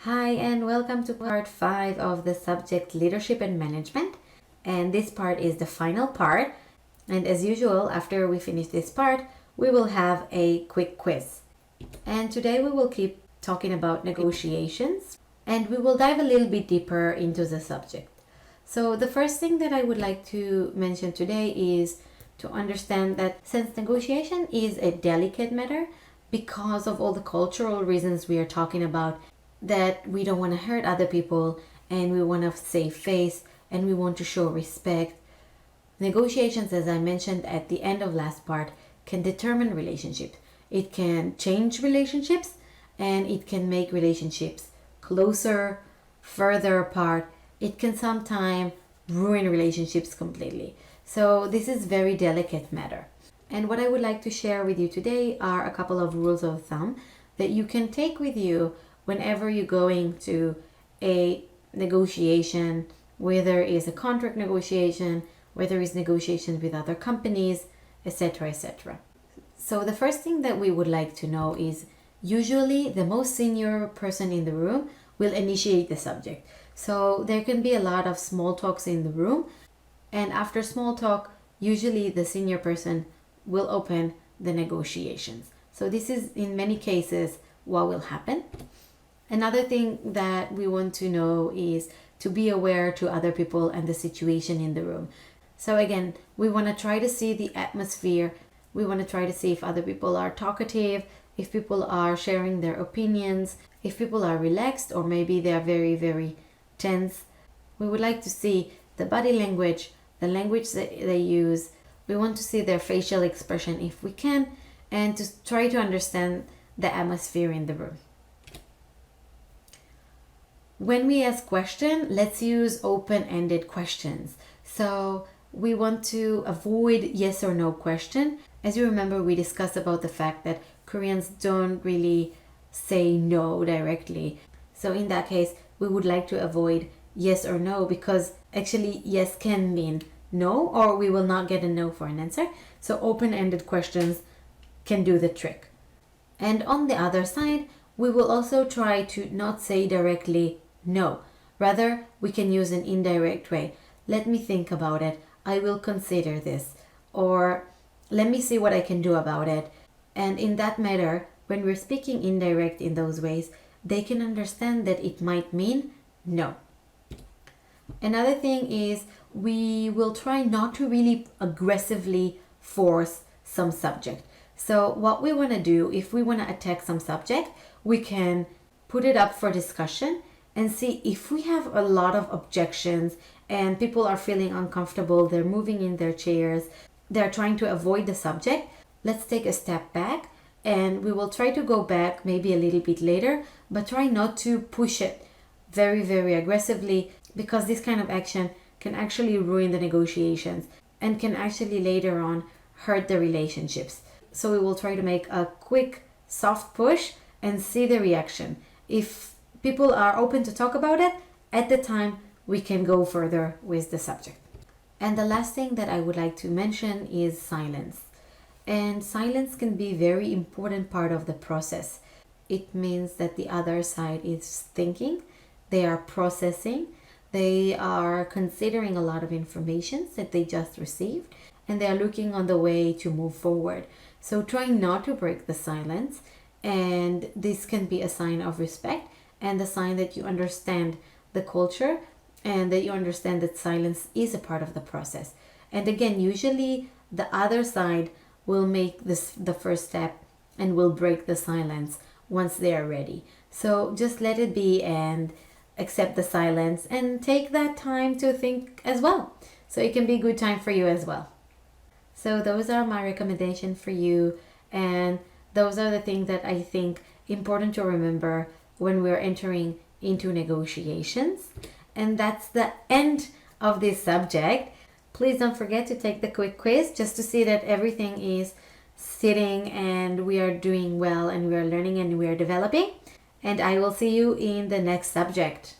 Hi, and welcome to part 5 of the subject Leadership and Management. And this part is the final part. And as usual, after we finish this part, we will have a quick quiz. And today we will keep talking about negotiations, and we will dive a little bit deeper into the subject. So the first thing that I would like to mention today is to understand that since negotiation is a delicate matter, because of all the cultural reasons we are talking about, that we don't want to hurt other people and we want to save face and we want to show respect. Negotiations, as I mentioned at the end of last part, can determine relationships. It can change relationships and it can make relationships closer, further apart. It can sometimes ruin relationships completely. So this is very delicate matter. And what I would like to share with you today are a couple of rules of thumb that you can take with you whenever you're going to a negotiation, whether it's a contract negotiation, whether it's negotiations with other companies, etc., etc. So the first thing that we would like to know is usually the most senior person in the room will initiate the subject. So there can be a lot of small talks in the room, and after small talk, usually the senior person will open the negotiations. So this is in many cases what will happen. Another thing that we want to know is to be aware to other people and the situation in the room. So again, we want to try to see the atmosphere. We want to try to see if other people are talkative, if people are sharing their opinions, if people are relaxed or maybe they are very, very tense. We would like to see the body language, the language that they use. We want to see their facial expression if we can, and to try to understand the atmosphere in the room. When we ask questions, let's use open-ended questions. So we want to avoid yes or no question. As you remember, we discussed about the fact that Koreans don't really say no directly. So in that case, we would like to avoid yes or no, because actually yes can mean no, or we will not get a no for an answer. So open-ended questions can do the trick. And on the other side, we will also try to not say directly no. Rather, we can use an indirect way. Let me think about it. I will consider this. Or let me see what I can do about it. And in that matter, when we're speaking indirect in those ways, they can understand that it might mean no. Another thing is we will try not to really aggressively force some subject. So what we want to do, if we want to attack some subject, we can put it up for discussion and see if we have a lot of objections and people are feeling uncomfortable, they're moving in their chairs, they're trying to avoid the subject. Let's take a step back and we will try to go back maybe a little bit later, but try not to push it very, very aggressively, because this kind of action can actually ruin the negotiations and can actually later on hurt the relationships. So we will try to make a quick, soft push and see the reaction. If people are open to talk about it, at the time we can go further with the subject. And the last thing that I would like to mention is silence. And silence can be a very important part of the process. It means that the other side is thinking, they are processing, they are considering a lot of information that they just received, and they are looking on the way to move forward. So try not to break the silence, and this can be a sign of respect and a sign that you understand the culture and that you understand that silence is a part of the process. And again, usually the other side will make this the first step and will break the silence once they are ready. So just let it be and accept the silence and take that time to think as well. So it can be a good time for you as well. So those are my recommendations for you, and those are the things that I think important to remember when we're entering into negotiations. And that's the end of this subject. Please don't forget to take the quick quiz just to see that everything is sitting and we are doing well and we are learning and we are developing. And I will see you in the next subject.